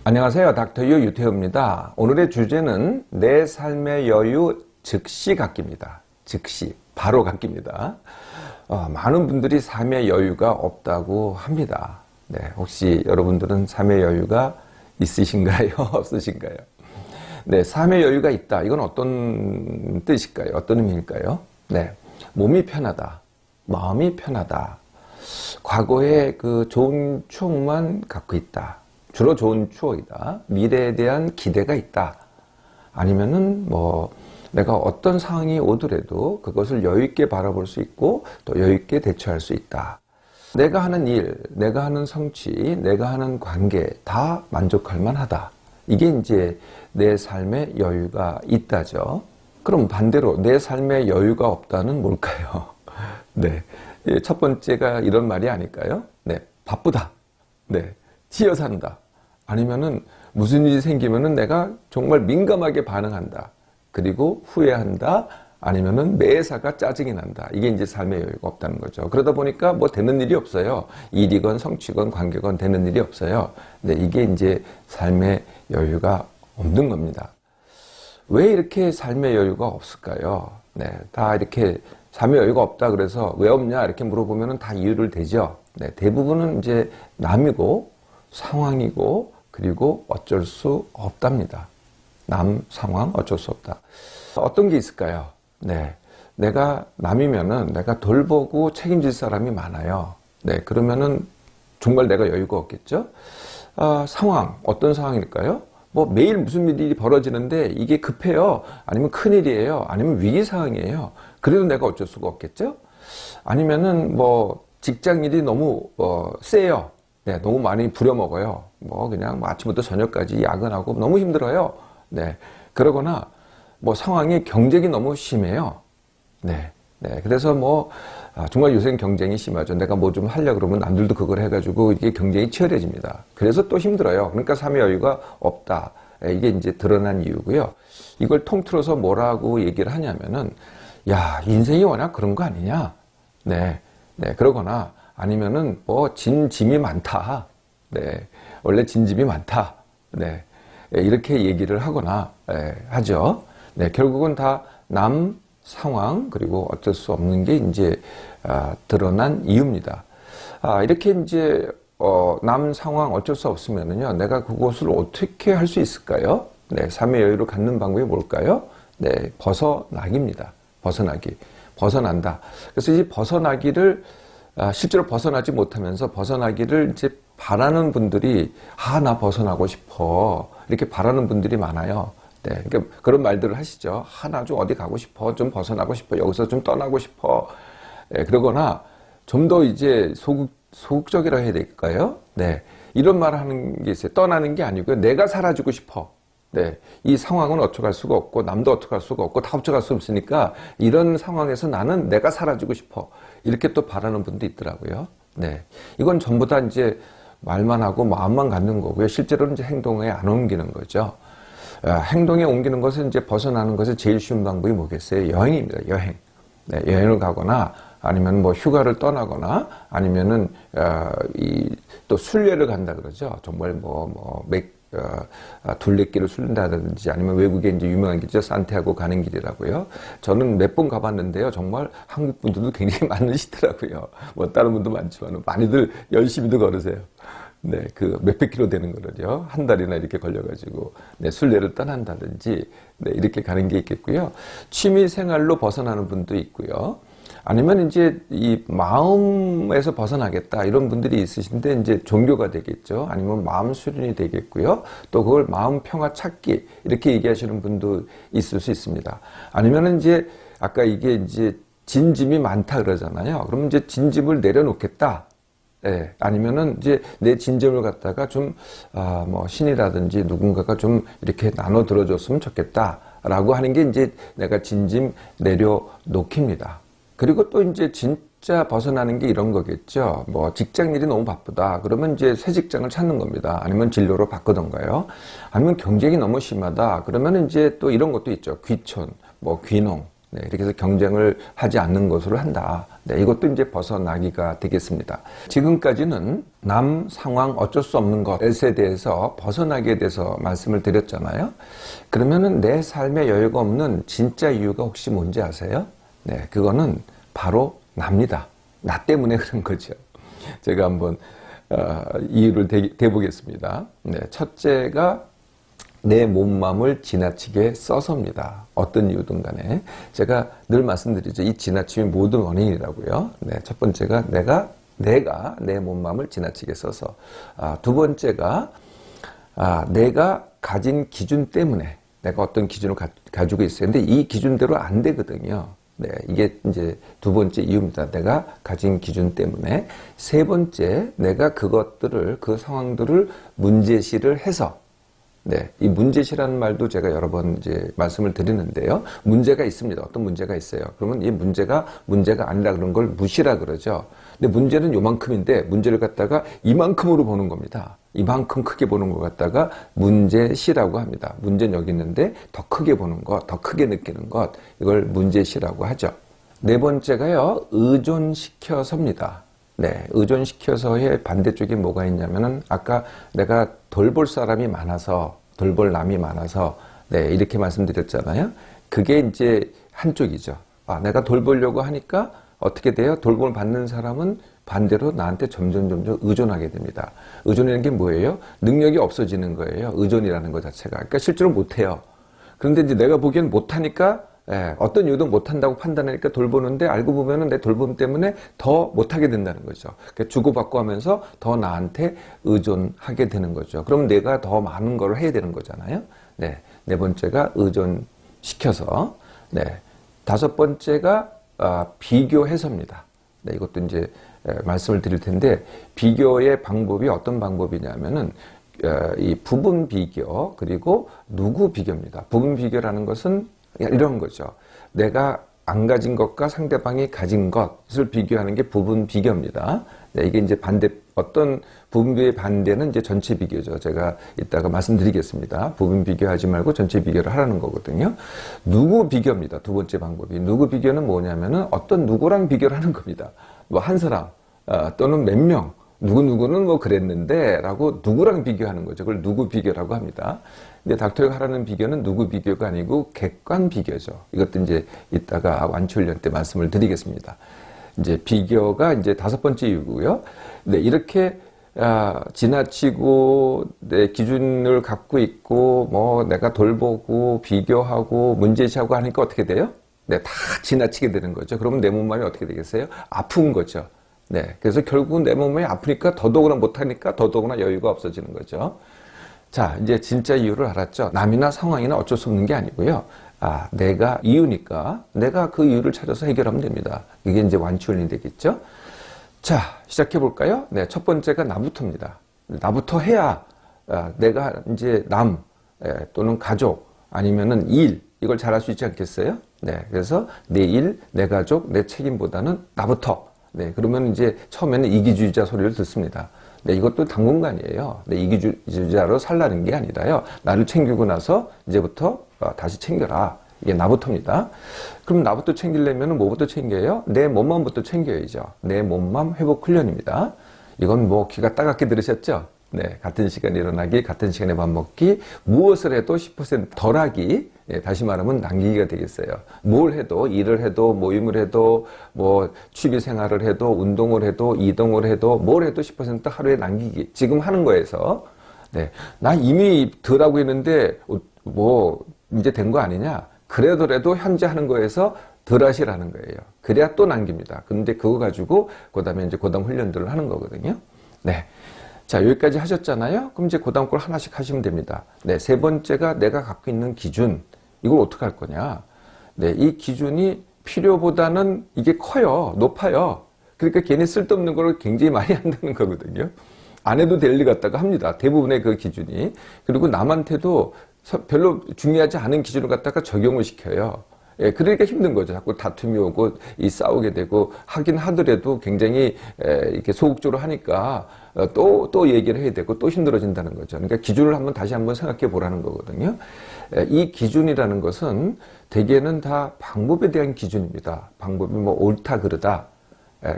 안녕하세요. 닥터유 유태우입니다. 오늘의 주제는 내 삶의 여유 즉시 갖기입니다. 즉시, 바로 갖기입니다. 많은 분들이 삶의 여유가 없다고 합니다. 네, 혹시 여러분들은 삶의 여유가 있으신가요? 없으신가요? 네, 삶의 여유가 있다. 이건 어떤 뜻일까요? 어떤 의미일까요? 네, 몸이 편하다. 마음이 편하다. 과거에 그 좋은 추억만 갖고 있다. 주로 좋은 추억이다. 미래에 대한 기대가 있다. 아니면은 내가 어떤 상황이 오더라도 그것을 여유 있게 바라볼 수 있고 또 여유 있게 대처할 수 있다. 내가 하는 일, 내가 하는 성취, 내가 하는 관계 다 만족할 만하다. 이게 이제 내 삶의 여유가 있다죠. 그럼 반대로 내 삶의 여유가 없다는 뭘까요? 네. 첫 번째가 이런 말이 아닐까요? 네. 바쁘다. 네. 치여 산다. 아니면은 무슨 일이 생기면은 내가 정말 민감하게 반응한다. 그리고 후회한다. 아니면은 매사가 짜증이 난다. 이게 이제 삶의 여유가 없다는 거죠. 그러다 보니까 되는 일이 없어요. 일이건 성취건 관계건 되는 일이 없어요. 네, 이게 이제 삶의 여유가 없는 겁니다. 왜 이렇게 삶의 여유가 없을까요? 네, 다 이렇게 삶의 여유가 없다 그래서 왜 없냐 이렇게 물어보면은 다 이유를 대죠. 네, 대부분은 이제 남이고 상황이고 그리고 어쩔 수 없답니다. 남, 상황, 어쩔 수 없다. 어떤 게 있을까요? 네. 내가 남이면은 내가 돌보고 책임질 사람이 많아요. 네. 그러면은 정말 내가 여유가 없겠죠? 상황, 어떤 상황일까요? 매일 무슨 일이 벌어지는데 이게 급해요. 아니면 큰일이에요. 아니면 위기 상황이에요. 그래도 내가 어쩔 수가 없겠죠? 아니면은 직장 일이 너무 세요. 네, 너무 많이 부려먹어요. 그냥 아침부터 저녁까지 야근하고 너무 힘들어요. 네. 그러거나, 상황이 경쟁이 너무 심해요. 네. 네. 그래서 정말 요새는 경쟁이 심하죠. 내가 좀 하려고 그러면 남들도 그걸 해가지고 이게 경쟁이 치열해집니다. 그래서 또 힘들어요. 그러니까 삶의 여유가 없다. 이게 이제 드러난 이유고요. 이걸 통틀어서 뭐라고 얘기를 하냐면은, 야, 인생이 워낙 그런 거 아니냐? 네. 네. 그러거나, 아니면은 진짐이 많다. 네. 원래 진짐이 많다. 네. 이렇게 얘기를 하거나 하죠. 네. 결국은 다 남 상황 그리고 어쩔 수 없는 게 이제 드러난 이유입니다. 이렇게 이제 남 상황 어쩔 수 없으면은요. 내가 그것을 어떻게 할 수 있을까요? 네. 삶의 여유를 갖는 방법이 뭘까요? 네. 벗어나기입니다. 벗어나기. 벗어난다. 그래서 이 벗어나기를 실제로 벗어나지 못하면서 벗어나기를 이제 바라는 분들이 나 벗어나고 싶어 이렇게 바라는 분들이 많아요. 네, 그러니까 그런 말들을 하시죠. 나 좀 어디 가고 싶어, 좀 벗어나고 싶어, 여기서 좀 떠나고 싶어. 네, 그러거나 좀 더 이제 소극적이라 해야 될까요? 네, 이런 말을 하는 게 있어요. 떠나는 게 아니고요. 내가 사라지고 싶어. 네, 이 상황은 어쩌갈 수가 없고 남도 어떡할 수가 없고 다 어쩌갈 수 없으니까 이런 상황에서 나는 내가 사라지고 싶어 이렇게 또 바라는 분도 있더라고요. 네, 이건 전부 다 이제 말만 하고 마음만 갖는 거고요. 실제로는 이제 행동에 안 옮기는 거죠. 행동에 옮기는 것은 이제 벗어나는 것의 제일 쉬운 방법이 뭐겠어요? 여행입니다. 여행. 네, 여행을 가거나 아니면 휴가를 떠나거나 아니면은 또 순례를 간다 그러죠. 정말 둘레길을 순다든지 아니면 외국에 이제 유명한 길이죠. 산티아고 가는 길이라고요. 저는 몇 번 가봤는데요. 정말 한국 분들도 굉장히 많으시더라고요. 다른 분도 많지만 많이들 열심히도 걸으세요. 네, 그 몇백 킬로 되는 거를요. 한 달이나 이렇게 걸려가지고 네, 순례를 떠난다든지 네, 이렇게 가는 게 있겠고요. 취미 생활로 벗어나는 분도 있고요. 아니면 이제 이 마음에서 벗어나겠다 이런 분들이 있으신데 이제 종교가 되겠죠. 아니면 마음 수련이 되겠고요. 또 그걸 마음 평화 찾기 이렇게 얘기하시는 분도 있을 수 있습니다. 아니면 이제 아까 이게 이제 진짐이 많다 그러잖아요. 그러면 이제 진짐을 내려놓겠다. 예, 아니면은 이제 내 진정을 갖다가 좀, 신이라든지 누군가가 좀 이렇게 나눠 들어줬으면 좋겠다라고 하는 게 이제 내가 진짐 내려놓기입니다. 그리고 또 이제 진짜 벗어나는 게 이런 거겠죠. 직장 일이 너무 바쁘다. 그러면 이제 새 직장을 찾는 겁니다. 아니면 진로로 바꾸던가요. 아니면 경쟁이 너무 심하다. 그러면 이제 또 이런 것도 있죠. 귀촌, 귀농. 네, 이렇게 해서 경쟁을 하지 않는 것으로 한다. 네, 이것도 이제 벗어나기가 되겠습니다. 지금까지는 남 상황 어쩔 수 없는 것에 대해서 벗어나기에 대해서 말씀을 드렸잖아요. 그러면은 내 삶에 여유가 없는 진짜 이유가 혹시 뭔지 아세요? 네, 그거는 바로 납니다. 나 때문에 그런 거죠. 제가 한번 이유를 대보겠습니다. 네, 첫째가 내 몸맘을 지나치게 써서입니다. 어떤 이유든 간에. 제가 늘 말씀드리죠. 이 지나침이 모든 원인이라고요. 네, 첫 번째가 내가 내 몸맘을 지나치게 써서. 두 번째가 내가 가진 기준 때문에 내가 어떤 기준을 가지고 있어요. 근데 이 기준대로 안 되거든요. 네, 이게 이제 두 번째 이유입니다. 내가 가진 기준 때문에. 세 번째, 내가 그 상황들을 문제시를 해서. 네, 이 문제시라는 말도 제가 여러 번 이제 말씀을 드리는데요. 문제가 있습니다. 어떤 문제가 있어요. 그러면 이 문제가 아니라 그런 걸 무시라 그러죠. 근데 문제는 요만큼인데 문제를 갖다가 이만큼으로 보는 겁니다. 이만큼 크게 보는 것 갖다가 문제시라고 합니다. 문제는 여기 있는데 더 크게 보는 것, 더 크게 느끼는 것, 이걸 문제시라고 하죠. 네 번째가요, 의존시켜서입니다. 네, 의존시켜서의 반대쪽에 뭐가 있냐면은 아까 내가 돌볼 사람이 많아서, 돌볼 남이 많아서, 네, 이렇게 말씀드렸잖아요. 그게 이제 한쪽이죠. 내가 돌보려고 하니까 어떻게 돼요? 돌봄을 받는 사람은 반대로 나한테 점점 의존하게 됩니다. 의존이라는 게 뭐예요? 능력이 없어지는 거예요. 의존이라는 것 자체가. 그러니까 실제로 못해요. 그런데 이제 내가 보기엔 못하니까 어떤 이유도 못한다고 판단하니까 돌보는데 알고 보면은 내 돌봄 때문에 더 못하게 된다는 거죠. 그러니까 주고받고 하면서 더 나한테 의존하게 되는 거죠. 그럼 내가 더 많은 걸 해야 되는 거잖아요. 네, 네 번째가 의존시켜서. 네, 다섯 번째가 비교해서입니다. 네, 이것도 이제 말씀을 드릴 텐데 비교의 방법이 어떤 방법이냐면은 이 부분 비교 그리고 누구 비교입니다. 부분 비교라는 것은 이런 거죠. 내가 안 가진 것과 상대방이 가진 것을 비교하는 게 부분 비교입니다. 네, 이게 이제 어떤 부분 비교의 반대는 이제 전체 비교죠. 제가 이따가 말씀드리겠습니다. 부분 비교하지 말고 전체 비교를 하라는 거거든요. 누구 비교입니다. 두 번째 방법이. 누구 비교는 뭐냐면은 어떤 누구랑 비교를 하는 겁니다. 뭐 한 사람, 또는 몇 명, 누구는 뭐 그랬는데 라고 누구랑 비교하는 거죠. 그걸 누구 비교라고 합니다. 근데 닥터가 하라는 비교는 누구 비교가 아니고 객관 비교죠. 이것도 이제 이따가 완치훈련 때 말씀을 드리겠습니다. 이제 비교가 이제 다섯 번째 이유고요. 네, 이렇게 지나치고 내 기준을 갖고 있고 뭐 내가 돌보고 비교하고 문제시하고 하니까 어떻게 돼요? 네, 다 지나치게 되는 거죠. 그러면 내 몸만이 어떻게 되겠어요? 아픈 거죠. 네, 그래서 결국은 내 몸이 아프니까 더더구나 못하니까 더더구나 여유가 없어지는 거죠. 자, 이제 진짜 이유를 알았죠. 남이나 상황이나 어쩔 수 없는 게 아니고요. 내가 이유니까 내가 그 이유를 찾아서 해결하면 됩니다. 이게 이제 완치훈련이 되겠죠. 자, 시작해 볼까요? 네, 첫 번째가 나부터입니다. 나부터 해야 내가 이제 남 또는 가족 아니면은 일 이걸 잘할 수 있지 않겠어요? 네, 그래서 내 일, 내 가족, 내 책임보다는 나부터. 네, 그러면 이제 처음에는 이기주의자 소리를 듣습니다. 네, 이것도 당분간이에요. 네, 이기주의자로 살라는 게 아니라요. 나를 챙기고 나서 이제부터 다시 챙겨라. 이게 나부터입니다. 그럼 나부터 챙기려면 뭐부터 챙겨요? 내 몸맘부터 챙겨야죠. 내 몸맘 회복 훈련입니다. 이건 뭐 귀가 따갑게 들으셨죠? 네, 같은 시간에 일어나기, 같은 시간에 밥 먹기, 무엇을 해도 10% 덜하기, 다시 말하면 남기기가 되겠어요. 뭘 해도, 일을 해도, 모임을 해도, 뭐 취미 생활을 해도, 운동을 해도, 이동을 해도, 뭘 해도 10% 하루에 남기기. 지금 하는 거에서, 네, 나 이미 덜하고 있는데 뭐 이제 된 거 아니냐? 그래도 현재 하는 거에서 덜 하시라는 거예요. 그래야 또 남깁니다. 근데 그거 가지고 그다음에 이제 그다음 훈련들을 하는 거거든요. 네. 자, 여기까지 하셨잖아요? 그럼 이제 그 다음 걸 하나씩 하시면 됩니다. 네, 세 번째가 내가 갖고 있는 기준. 이걸 어떻게 할 거냐? 네, 이 기준이 필요보다는 이게 커요. 높아요. 그러니까 괜히 쓸데없는 걸 굉장히 많이 한다는 거거든요. 안 해도 될 일 갖다가 합니다. 대부분의 그 기준이. 그리고 남한테도 별로 중요하지 않은 기준을 갖다가 적용을 시켜요. 예, 그러니까 힘든 거죠. 자꾸 다툼이 오고 싸우게 되고 하긴 하더라도 굉장히 이렇게 소극적으로 하니까 또 얘기를 해야 되고 또 힘들어진다는 거죠. 그러니까 기준을 다시 한번 생각해 보라는 거거든요. 이 기준이라는 것은 대개는 다 방법에 대한 기준입니다. 방법이 뭐 옳다 그르다.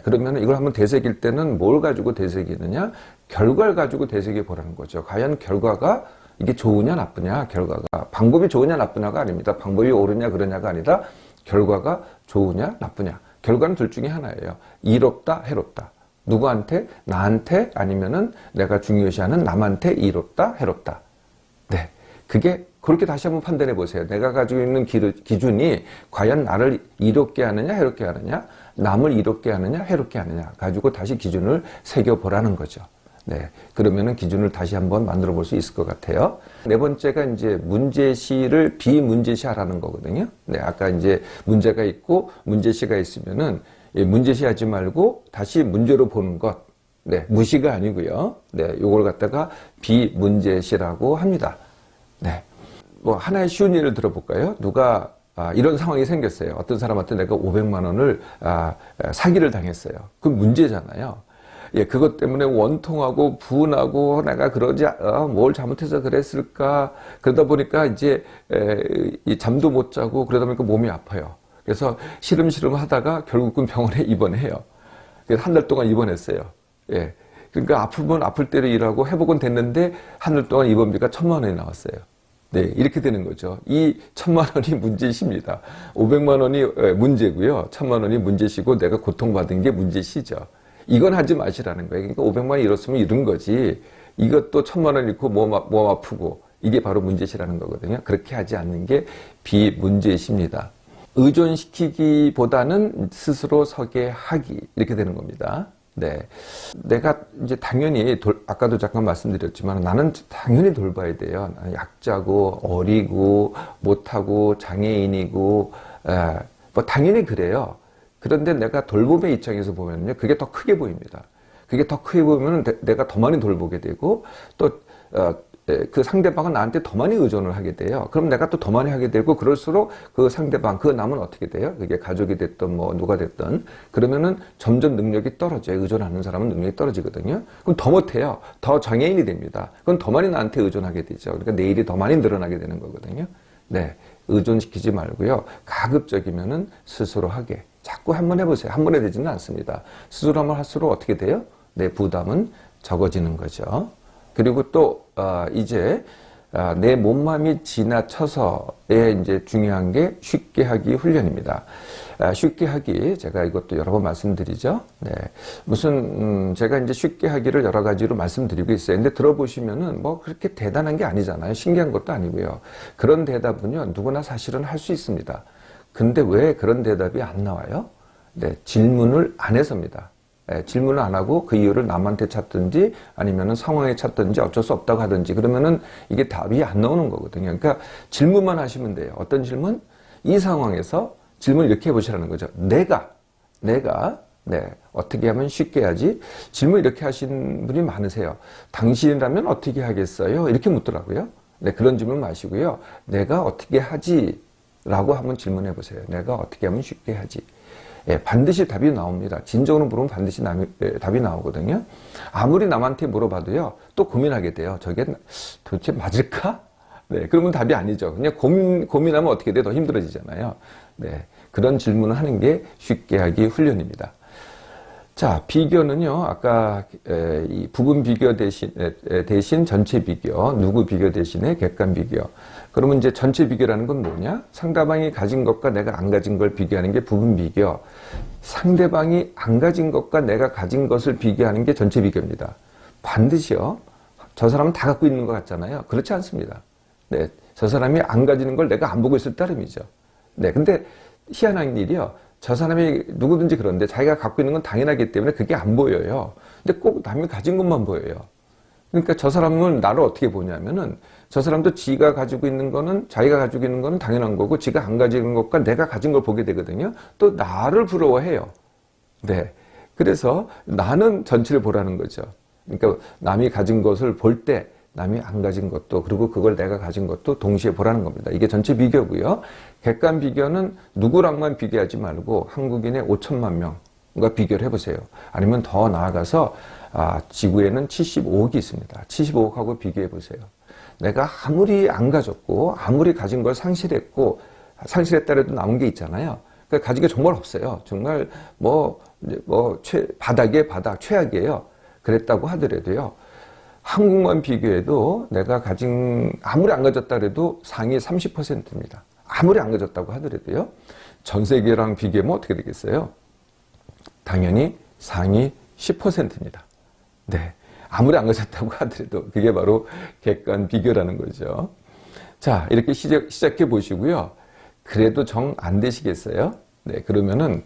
그러면 이걸 한번 되새길 때는 뭘 가지고 되새기느냐? 결과를 가지고 되새겨 보라는 거죠. 과연 결과가 이게 좋으냐 나쁘냐, 결과가. 방법이 좋으냐 나쁘냐가 아닙니다. 방법이 옳으냐 그러냐가 아니라 결과가 좋으냐 나쁘냐. 결과는 둘 중에 하나예요. 이롭다 해롭다. 누구한테? 나한테, 아니면은 내가 중요시하는 남한테 이롭다 해롭다. 네, 그게 그렇게 다시 한번 판단해 보세요. 내가 가지고 있는 기준이 과연 나를 이롭게 하느냐 해롭게 하느냐, 남을 이롭게 하느냐 해롭게 하느냐 가지고 다시 기준을 새겨보라는 거죠. 네, 그러면은 기준을 다시 한번 만들어 볼 수 있을 것 같아요. 네 번째가 이제 문제시를 비문제시하라는 거거든요. 네, 아까 이제 문제가 있고 문제시가 있으면은 문제시 하지 말고 다시 문제로 보는 것. 네, 무시가 아니고요. 네, 요걸 갖다가 비문제시라고 합니다. 네, 뭐 하나의 쉬운 예를 들어볼까요? 누가 이런 상황이 생겼어요. 어떤 사람한테 내가 500만 원을 사기를 당했어요. 그 문제잖아요. 예, 그것 때문에 원통하고 분하고 내가 그러지 뭘 잘못해서 그랬을까. 그러다 보니까 이제 잠도 못 자고 그러다 보니까 몸이 아파요. 그래서 시름시름 하다가 결국은 병원에 입원해요. 그래서 한 달 동안 입원했어요. 예, 그러니까 아프면 아플 대로 일하고 회복은 됐는데 한 달 동안 입원비가 1,000만 원이 나왔어요. 네, 이렇게 되는 거죠. 이 1,000만 원이 문제시입니다. 500만 원이 문제고요. 1,000만 원이 문제시고 내가 고통받은 게 문제시죠. 이건 하지 마시라는 거예요. 그러니까 500만 원 잃었으면 잃은 거지. 이것도 1,000만 원 잃고 몸 아프고 이게 바로 문제시라는 거거든요. 그렇게 하지 않는 게 비문제시입니다. 의존시키기보다는 스스로 서게 하기 이렇게 되는 겁니다. 네, 내가 이제 당연히 아까도 잠깐 말씀드렸지만 나는 당연히 돌봐야 돼요. 나는 약자고 어리고 못하고 장애인이고 뭐 당연히 그래요. 그런데 내가 돌봄의 입장에서 보면요, 그게 더 크게 보입니다. 그게 더 크게 보면 내가 더 많이 돌보게 되고 또 그 상대방은 나한테 더 많이 의존을 하게 돼요. 그럼 내가 또 더 많이 하게 되고 그럴수록 그 상대방, 그 남은 어떻게 돼요? 그게 가족이 됐든 뭐 누가 됐든 그러면은 점점 능력이 떨어져요. 의존하는 사람은 능력이 떨어지거든요. 그럼 더 못해요. 더 장애인이 됩니다. 그럼 더 많이 나한테 의존하게 되죠. 그러니까 내 일이 더 많이 늘어나게 되는 거거든요. 네, 의존시키지 말고요. 가급적이면은 스스로 하게. 자꾸 한번 해보세요. 한 번에 되지는 않습니다. 스스로 한번 할수록 어떻게 돼요? 내 부담은 적어지는 거죠. 그리고 또 이제 내 몸맘이 지나쳐서의 이제 중요한 게 쉽게 하기 훈련입니다. 쉽게 하기, 제가 이것도 여러 번 말씀드리죠. 네, 무슨 제가 이제 쉽게 하기를 여러 가지로 말씀드리고 있어요. 근데 들어보시면은 뭐 그렇게 대단한 게 아니잖아요. 신기한 것도 아니고요. 그런 대답은요 누구나 사실은 할 수 있습니다. 근데 왜 그런 대답이 안 나와요? 네, 질문을 안 해서입니다. 네, 질문을 안 하고 그 이유를 남한테 찾든지 아니면은 상황에 찾든지 어쩔 수 없다고 하든지 그러면은 이게 답이 안 나오는 거거든요. 그러니까 질문만 하시면 돼요. 어떤 질문? 이 상황에서 질문을 이렇게 해보시라는 거죠. 내가 네, 어떻게 하면 쉽게 하지? 질문 이렇게 하신 분이 많으세요. 당신이라면 어떻게 하겠어요? 이렇게 묻더라고요. 네, 그런 질문 마시고요. 내가 어떻게 하지? 라고 한번 질문해 보세요. 내가 어떻게 하면 쉽게 하지? 예, 반드시 답이 나옵니다. 진정으로 물으면 반드시 답이 나오거든요. 아무리 남한테 물어봐도요, 또 고민하게 돼요. 저게 도대체 맞을까? 네, 그러면 답이 아니죠. 그냥 고민하면 어떻게 돼? 더 힘들어지잖아요. 네, 그런 질문을 하는 게 쉽게 하기 훈련입니다. 자, 비교는요, 아까 이 부분 비교 대신 전체 비교, 누구 비교 대신에 객관 비교. 그러면 이제 전체 비교라는 건 뭐냐? 상대방이 가진 것과 내가 안 가진 걸 비교하는 게 부분 비교. 상대방이 안 가진 것과 내가 가진 것을 비교하는 게 전체 비교입니다. 반드시요. 저 사람은 다 갖고 있는 것 같잖아요. 그렇지 않습니다. 네, 저 사람이 안 가지는 걸 내가 안 보고 있을 따름이죠. 네, 근데 희한한 일이요. 저 사람이 누구든지 그런데 자기가 갖고 있는 건 당연하기 때문에 그게 안 보여요. 근데 꼭 남이 가진 것만 보여요. 그러니까 저 사람은 나를 어떻게 보냐면은 저 사람도 지가 가지고 있는 거는 자기가 가지고 있는 거는 당연한 거고 지가 안 가지는 것과 내가 가진 걸 보게 되거든요. 또 나를 부러워해요. 네. 그래서 나는 전체를 보라는 거죠. 그러니까 남이 가진 것을 볼 때 남이 안 가진 것도, 그리고 그걸 내가 가진 것도 동시에 보라는 겁니다. 이게 전체 비교고요. 객관 비교는 누구랑만 비교하지 말고 한국인의 5천만 명과 비교를 해보세요. 아니면 더 나아가서 지구에는 75억이 있습니다. 75억하고 비교해보세요. 내가 아무리 안 가졌고 아무리 가진 걸 상실했다라도 남은 게 있잖아요. 그러니까 가진 게 정말 없어요. 정말 바닥의 바닥, 최악이에요. 그랬다고 하더라도요. 한국만 비교해도 내가 아무리 안 가졌다 해도 상위 30%입니다. 아무리 안 가졌다고 하더라도요. 전 세계랑 비교하면 어떻게 되겠어요? 당연히 상위 10%입니다. 네. 아무리 안 가졌다고 하더라도 그게 바로 객관 비교라는 거죠. 자, 이렇게 시작해 보시고요. 그래도 정 안 되시겠어요? 네. 그러면은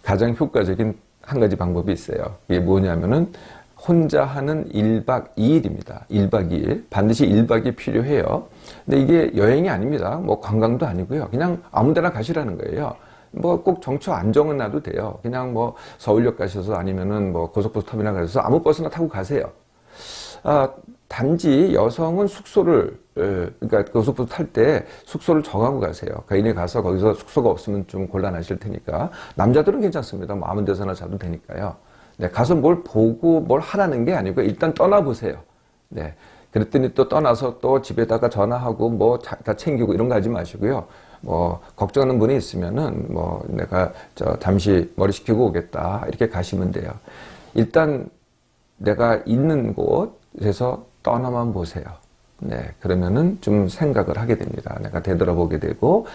가장 효과적인 한 가지 방법이 있어요. 이게 뭐냐면은 혼자 하는 1박 2일입니다. 1박 2일. 반드시 1박이 필요해요. 근데 이게 여행이 아닙니다. 관광도 아니고요. 그냥 아무 데나 가시라는 거예요. 꼭 정처 안 정해놔도 돼요. 그냥 서울역 가셔서 아니면은 고속버스 터미널 가셔서 아무 버스나 타고 가세요. 단지 여성은 그러니까 고속버스 탈 때 숙소를 정하고 가세요. 개인이 가서 거기서 숙소가 없으면 좀 곤란하실 테니까. 남자들은 괜찮습니다. 아무 데서나 자도 되니까요. 네, 가서 뭘 보고 뭘 하라는 게 아니고 일단 떠나보세요. 네. 그랬더니 또 떠나서 또 집에다가 전화하고 다 챙기고 이런 거 하지 마시고요. 걱정하는 분이 있으면은 내가 잠시 머리 식히고 오겠다. 이렇게 가시면 돼요. 일단 내가 있는 곳에서 떠나만 보세요. 네, 그러면은 좀 생각을 하게 됩니다. 내가 되돌아보게 되고,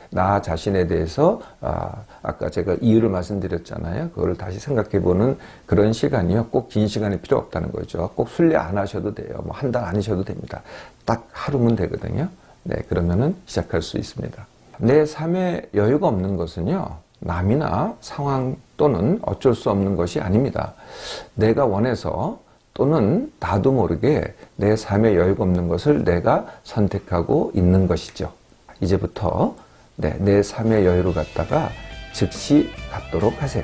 나 자신에 대해서, 아까 제가 이유를 말씀드렸잖아요. 그걸 다시 생각해보는 그런 시간이요. 꼭 긴 시간이 필요 없다는 거죠. 꼭 순례 안 하셔도 돼요. 한 달 아니셔도 됩니다. 딱 하루면 되거든요. 네, 그러면은 시작할 수 있습니다. 내 삶에 여유가 없는 것은요, 남이나 상황 또는 어쩔 수 없는 것이 아닙니다. 내가 원해서 또는 나도 모르게 내 삶에 여유가 없는 것을 내가 선택하고 있는 것이죠. 이제부터 내 삶의 여유를 갖다가 즉시 갖도록 하세요.